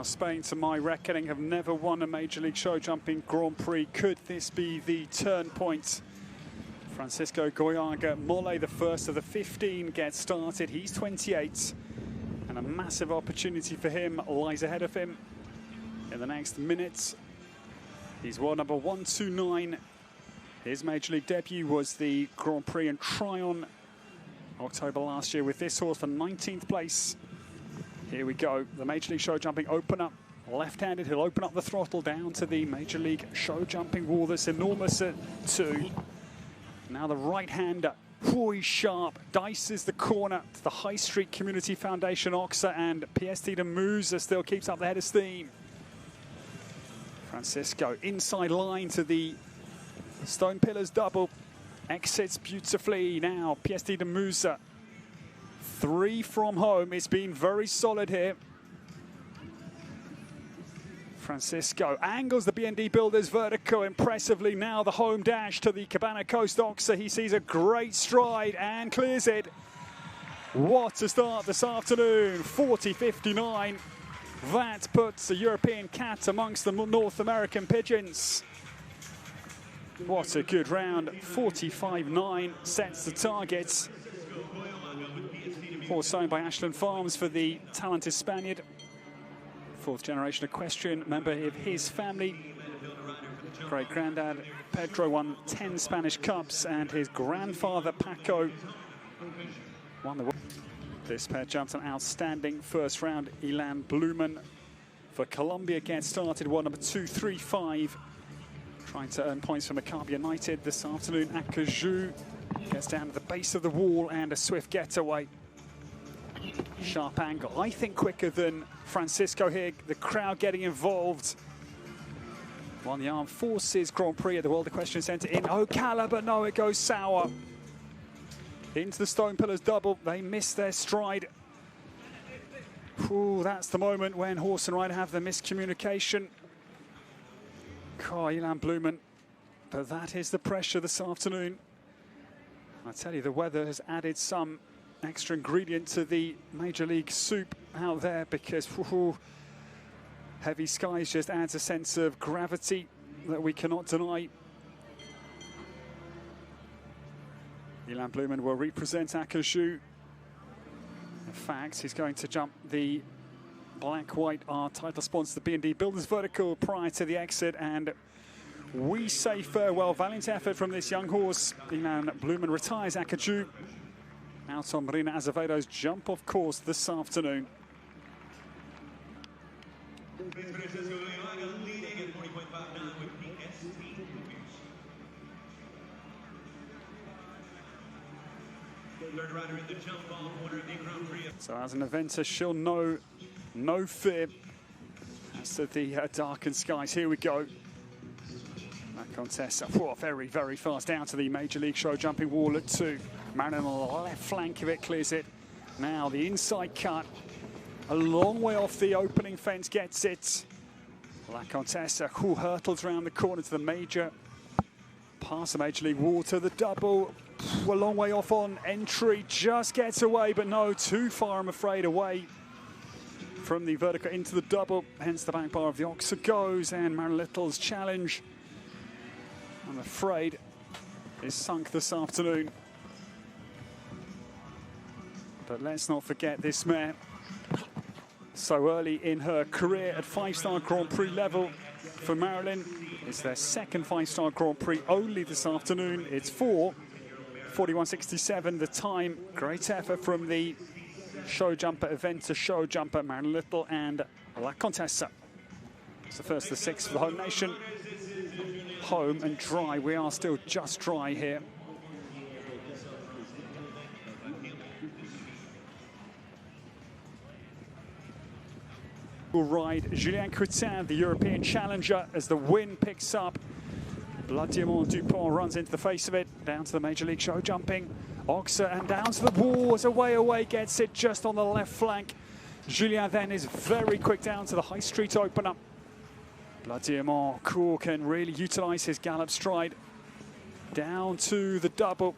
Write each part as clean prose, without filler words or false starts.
Now, Spain, to my reckoning, have never won a Major League show jumping Grand Prix. Could this be the turn point? Francisco Goyaga Mole, the first of the 15, gets started. He's 28, and a massive opportunity for him lies ahead of him in the next minute. He's world number 129. His Major League debut was the Grand Prix in Tryon, October last year, with this horse for 19th place. Here we go, the Major League show jumping opener. Left-handed, he'll open up the throttle down to the Major League show jumping wall that's enormous at 2. Now the right-hander, he's sharp, dices the corner to the High Street Community Foundation Oxa, and PSD de Musa still keeps up the head of steam. Francisco, inside line to the Stone Pillars double, exits beautifully. Now PSD de Musa, 3 from home. It's been very solid here. Francisco angles the BND Builders vertical impressively. Now the home dash to the Cabana Coast Oxa. He sees a great stride and clears it. What a start this afternoon, 40.59. That puts the European cat amongst the North American pigeons. What a good round, 45.9 sets the target. Horse owned by Ashland Farms for the talented Spaniard. 4th generation equestrian, member of his family. Great granddad Pedro won 10 Spanish Cups, and his grandfather Paco won the world. This pair jumped an outstanding first round. Elan Blumen for Colombia gets started, one number 235. Trying to earn points for Maccabi United this afternoon. Akaju gets down to the base of the wall and a swift getaway. Sharp angle, I think quicker than Francisco here. The crowd getting involved. Won the Armed Forces Grand Prix at the World Equestrian Centre in Ocala, but no, it goes sour. Into the Stone Pillars double, they miss their stride. Ooh, that's the moment when horse and rider have the miscommunication. Elan Blumen, but that is the pressure this afternoon. I tell you, the weather has added some extra ingredient to the Major League soup out there, because heavy skies just adds a sense of gravity that we cannot deny. Elan Blumen will represent Akaju. In fact, he's going to jump the Black-White, our title sponsor, the BND Builders vertical, prior to the exit, and we say farewell. Valiant effort from this young horse. Elan Blumen retires Akaju out on Marina Azevedo's jump off course this afternoon. So as an eventer, she'll know no fear as to the darkened skies. Here we go. That contest, very, very fast down to the Major League show jumping wall at 2. Marin on the left flank of it clears it. Now the inside cut, a long way off the opening fence, gets it. La Contessa hurtles around the corner to the major, past the Major League wall to the double. A long way off on entry, just gets away, but no, too far, I'm afraid, away from the vertical into the double. Hence the back bar of the Oxa goes, and Marin Little's challenge, I'm afraid, is sunk this afternoon. But let's not forget this mare, so early in her career at 5-star Grand Prix level for Marilyn. It's their second 5-star Grand Prix only this afternoon. It's 41.67 the time. Great effort from the show jumper, eventer show jumper, Marin Little and La Contessa. It's the first of the 6 for the home nation. Home and dry. We are still just dry here. Will ride Julian Anquetin, the European challenger, as the wind picks up. Blood Diamant Dupont runs into the face of it, down to the Major League show jumping. Oxa and down to the wall, as away, gets it just on the left flank. Julian then is very quick down to the High Street opener. Blood Diamant can really utilize his gallop stride. Down to the double,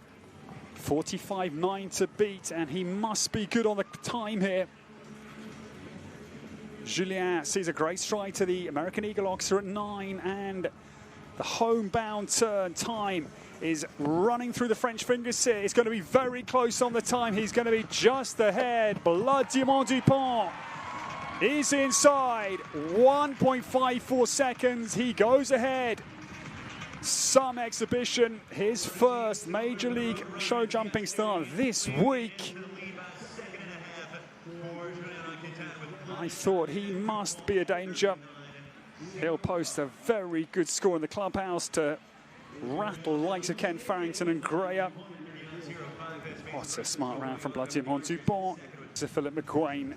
45.9 to beat, and he must be good on the time here. Julian sees a great stride to the American Eagle Oxer at 9, and the homebound turn time is running through the French fingers here. It's going to be very close on the time. He's going to be just ahead. Blood Diamant Dupont is inside. 1.54 seconds. He goes ahead. Some exhibition. His first Major League show jumping start this week. I thought he must be a danger. He'll post a very good score in the clubhouse to rattle the likes of Ken Farrington and Greya. What a smart round from Blood Diamant Dupont to Philip McQuain.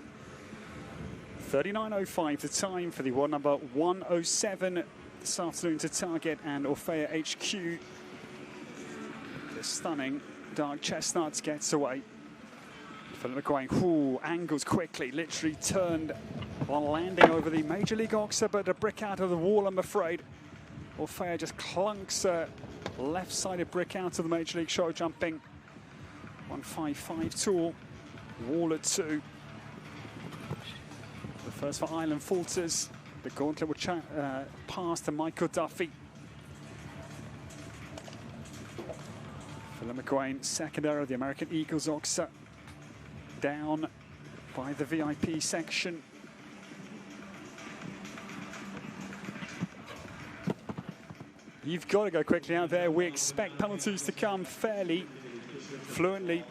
39.05 the time for the world number 107 this afternoon to target and Orfea HQ. The stunning dark chestnut gets away. Philip McQuain, angles quickly, literally turned on landing over the Major League Oxer, but a brick out of the wall, I'm afraid. Orfea just clunks a left-sided brick out of the Major League show jumping. 155 tall, wall at 2. The first for Ireland falters. The gauntlet will pass to Michael Duffy. Philip McQuain, second error of the American Eagles Oxer, down by the VIP section. You've got to go quickly out there. We expect penalties to come fairly fluently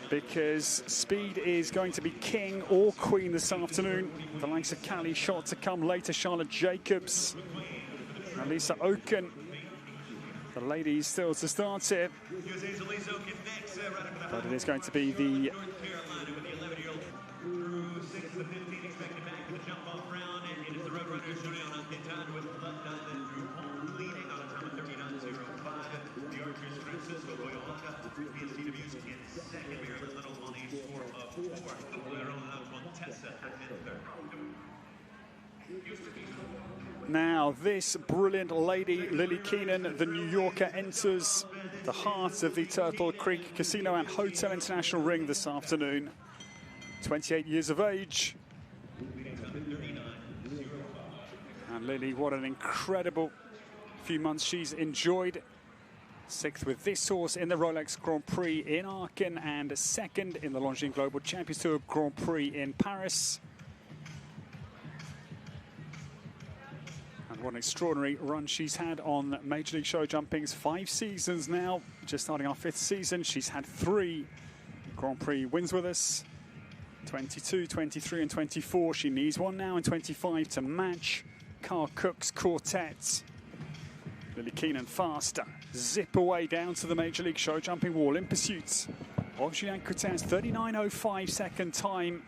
because speed is going to be king or queen this afternoon. The likes of Callie Schott to come later, Charlotte Jacobs, and Lisa Oken. The ladies still to start here. But it is going to be the Now, this brilliant lady, Lily Keenan, the New Yorker, enters the heart of the Turtle Creek Casino and Hotel International Ring this afternoon. 28 years of age. And Lily, what an incredible few months she's enjoyed. 6th with this horse in the Rolex Grand Prix in Aachen and 2nd in the Longines Global Champions Tour Grand Prix in Paris. And what an extraordinary run she's had on Major League Show Jumping's 5 seasons now. Just starting our 5th season, she's had 3 Grand Prix wins with us. 22, 23 and 24. She needs one now in 25 to match Carl Cook's quartet. Lily Keenan faster. Zip away down to the Major League Show Jumping wall in pursuit of Julian Anquetin's 39.05 second time.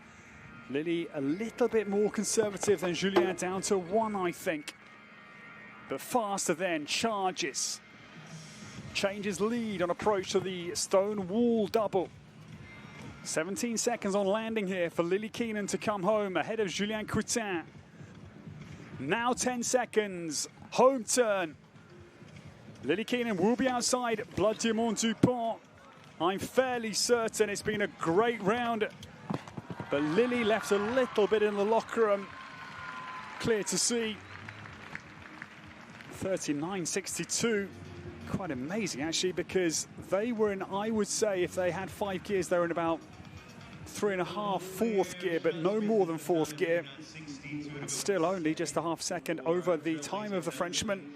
Lily a little bit more conservative than Julian, down to 1, I think. But faster then, charges. Changes lead on approach to the stone wall double. 17 seconds on landing here for Lily Keenan to come home ahead of Julian Anquetin. Now 10 seconds, home turn. Lily Keenan will be outside Blood Diamant Dupont. I'm fairly certain it's been a great round, but Lily left a little bit in the locker room. Clear to see. 39.62. Quite amazing, actually, because they were in, I would say, if they had 5 gears, they were in about 3.5, 4th gear, but no more than 4th gear. And still only just a half second over the time of the Frenchman.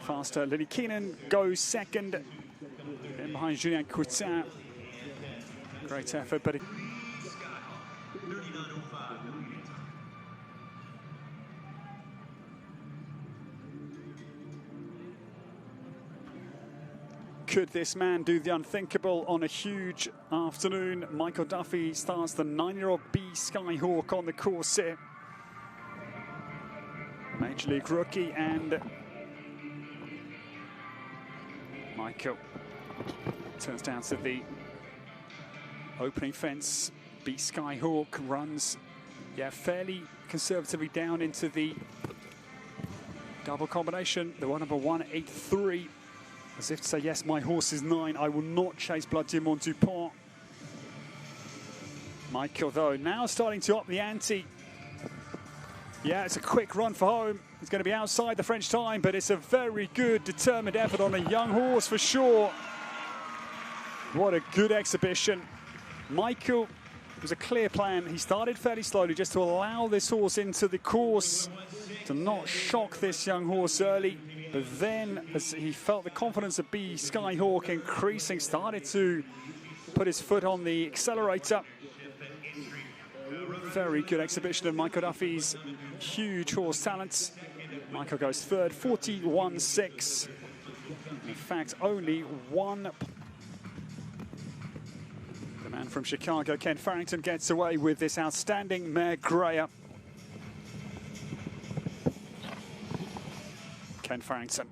Faster, Lily Keenan goes 2nd. In behind Julian Anquetin. Great effort, but could this man do the unthinkable on a huge afternoon? Michael Duffy starts the 9-year-old B Skyhawk on the course here. Major League rookie, and Michael turns down to the opening fence. B Skyhawk runs, fairly conservatively down into the double combination. The one number 183. As if to say, yes, my horse is 9. I will not chase Blood Diamant Dupont. Michael, though, now starting to up the ante. Yeah, it's a quick run for home. It's going to be outside the French time, but it's a very good, determined effort on a young horse for sure. What a good exhibition. Michael, it was a clear plan. He started fairly slowly just to allow this horse into the course, to not shock this young horse early. But then, as he felt the confidence of B Skyhawk increasing, started to put his foot on the accelerator. Very good exhibition of Michael Duffy's huge horse talents. Michael goes third, 41.6. In fact, only one. The man from Chicago, Ken Farrington, gets away with this outstanding mare, Greya. Ken Farrington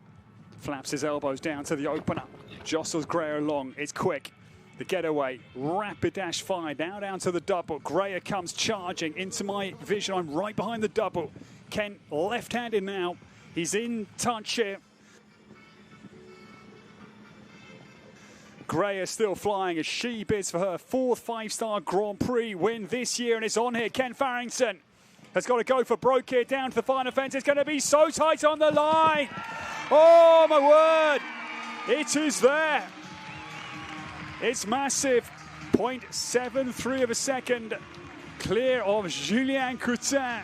flaps his elbows down to the opener, jostles Greya along. It's quick. The getaway, rapid dash fine, now down to the double. Greya comes charging into my vision. I'm right behind the double. Ken left-handed now. He's in touch here. Greya still flying as she bids for her fourth five-star Grand Prix win this year, and it's on here. Ken Farrington has got to go for broke here down to the final fence. It's going to be so tight on the line. Oh, my word. It is there. It's massive. 0.73 of a second. Clear of Julian Anquetin.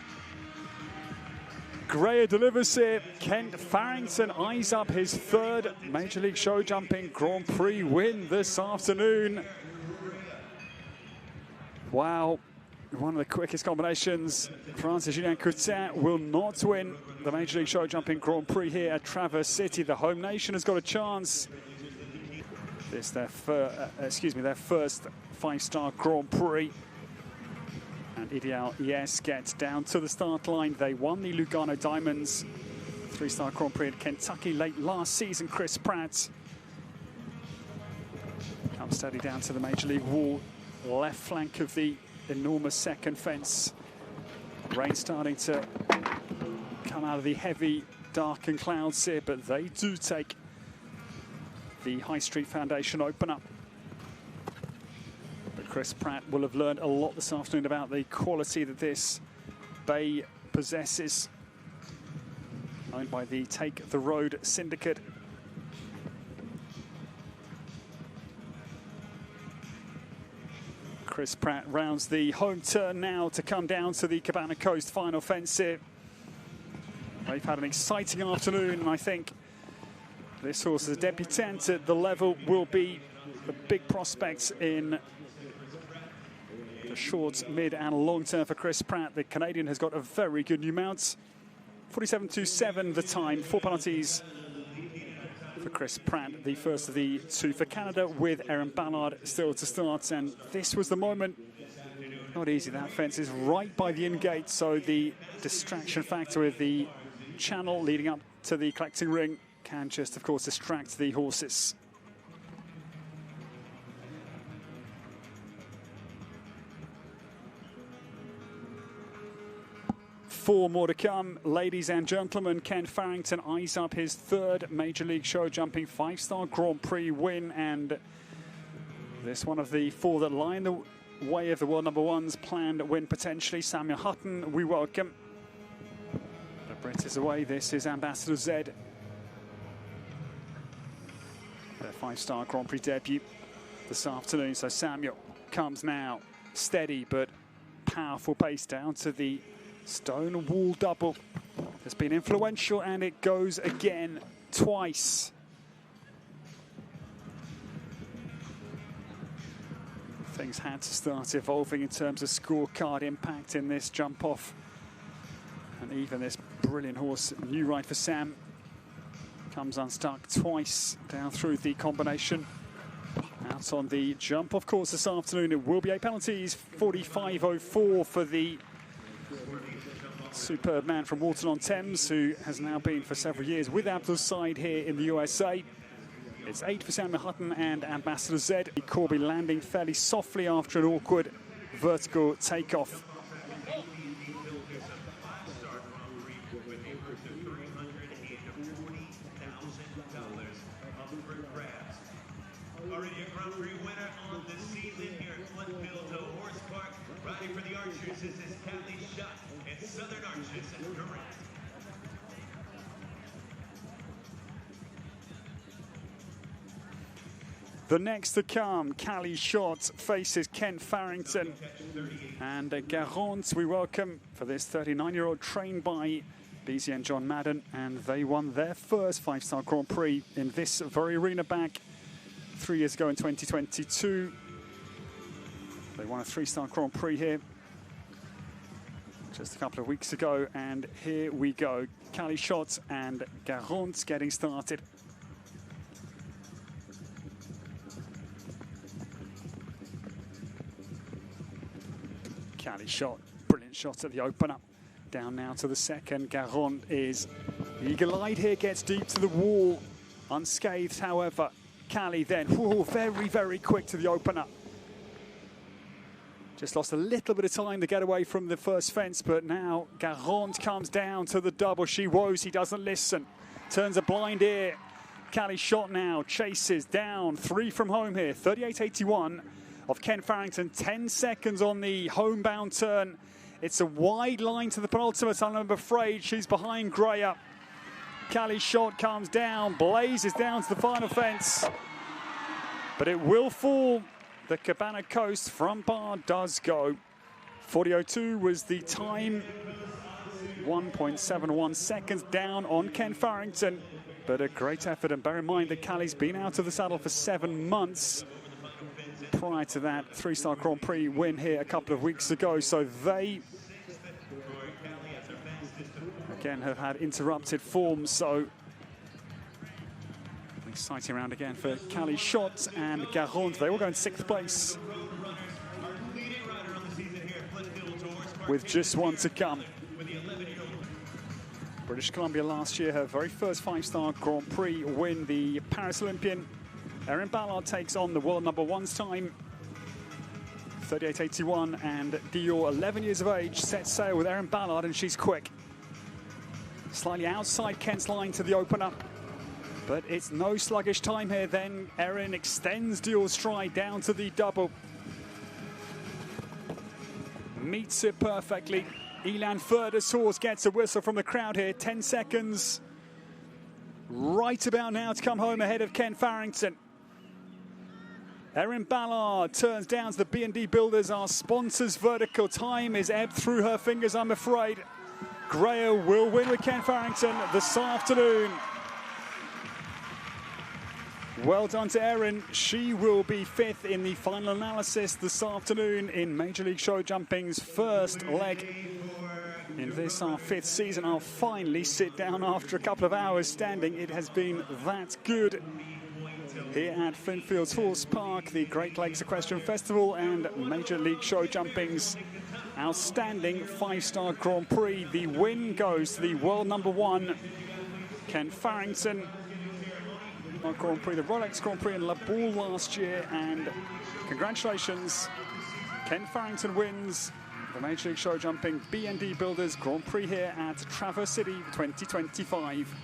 Greya delivers it. Ken Farrington eyes up his third Major League Show Jumping Grand Prix win this afternoon. Wow. One of the quickest combinations. France's Julian Anquetin will not win the Major League Show Jumping Grand Prix here at Traverse City. The home nation has got a chance. This their first five-star Grand Prix. And Ideal Yes gets down to the start line. They won the Lugano Diamonds three-star Grand Prix in Kentucky late last season. Chris Pratt comes steady down to the Major League wall. Left flank of the enormous second fence. Rain starting to come out of the heavy, darkened clouds here, but they do take the High Street Foundation opener. But Chris Pratt will have learned a lot this afternoon about the quality that this bay possesses. Owned by the Take the Road Syndicate. Chris Pratt rounds the home turn now to come down to the Cabana Coast final fence here. They've had an exciting afternoon, and I think this horse as a debutant at the level will be a big prospect in the short, mid and long term for Chris Pratt. The Canadian has got a very good new mount. 47.27 the time, 4 penalties for Chris Pratt, the first of the two for Canada, with Aaron Ballard still to start. And this was the moment. Not easy, that fence is right by the in-gate, so the distraction factor with the channel leading up to the collecting ring can just, of course, distract the horses. Four more to come, ladies and gentlemen. Ken Farrington eyes up his third Major League Show Jumping five-star Grand Prix win, and this one of the four that line the way of the world number one's planned win potentially. Samuel Hutton, we welcome. The Brit is away. This is Ambassador Z. Their five-star Grand Prix debut this afternoon. So Samuel comes now, steady but powerful pace down to the stone wall double. Has been influential, and it goes again twice. Things had to start evolving in terms of scorecard impact in this jump off. And even this brilliant horse, New Ride for Sam, comes unstuck twice down through the combination. Out on the jump, of course, this afternoon. It will be 8 penalties, 45.04 for the superb man from Walton-on-Thames, who has now been for several years with Abdul's side here in the USA. It's 8 for Samuel Hutton and Ambassador Z. Corby landing fairly softly after an awkward vertical takeoff. Already a Grand Prix winner on the season here at Flintfield Horse Park. Riding for the Archers is this Callie Shot and Southern Arches and Greya. The next to come, Callie Shot faces Ken Farrington. And Garant, we welcome for this 39-year-old trained by BZ and John Madden. And they won their first 5-star Grand Prix in this very arena back 3 years ago in 2022. They won a 3-star Grand Prix here just a couple of weeks ago. And here we go. Callie Shot and Garant getting started. Callie Shot, brilliant shot at the opener. Down now to the second. Garant is eagle-eyed here, gets deep to the wall. Unscathed, however. Callie then, whoa, very, very quick to the opener. Just lost a little bit of time to get away from the first fence, but now Garant comes down to the double. She woes, he doesn't listen. Turns a blind ear. Callie Shot now, chases down. 3 from home here, 38.81. Of Ken Farrington, 10 seconds on the homebound turn. It's a wide line to the penultimate, I'm afraid. She's behind Greya. Callie Shot comes down, blazes down to the final fence. But it will fall. The Cabana Coast front bar does go. 40.02 was the time. 1.71 seconds down on Ken Farrington. But a great effort, and bear in mind that Callie's been out of the saddle for 7 months. Prior to that 3-star Grand Prix win here a couple of weeks ago. So they, again, have had interrupted form. So exciting round again for Callie Shot and Garant. They will go in 6th place with just 1 to come. British Columbia last year, her very first 5-star Grand Prix win. The Paris Olympian Erin Ballard takes on the world #1's time. 38.81, and Dior, 11 years of age, sets sail with Erin Ballard, and she's quick. Slightly outside Ken's line to the opener, but it's no sluggish time here. Then Erin extends Dior's stride down to the double. Meets it perfectly. Elan Furder's horse gets a whistle from the crowd here. 10 seconds right about now to come home ahead of Ken Farrington. Erin Ballard turns down to the B&D Builders, our sponsor's vertical. Time is ebbed through her fingers, I'm afraid. Greya will win with Ken Farrington this afternoon. Well done to Erin. She will be 5th in the final analysis this afternoon in Major League Show Jumping's first leg in this, our 5th season. I'll finally sit down after a couple of hours standing. It has been that good here at Flintfield Horse Park, the Great Lakes Equestrian Festival and Major League Show Jumping's outstanding 5-star Grand Prix. The win goes to the world #1, Ken Farrington. Grand Prix, the Rolex Grand Prix in La Boule last year, and congratulations, Ken Farrington wins the Major League Show Jumping B&D Builders Grand Prix here at Traverse City 2025.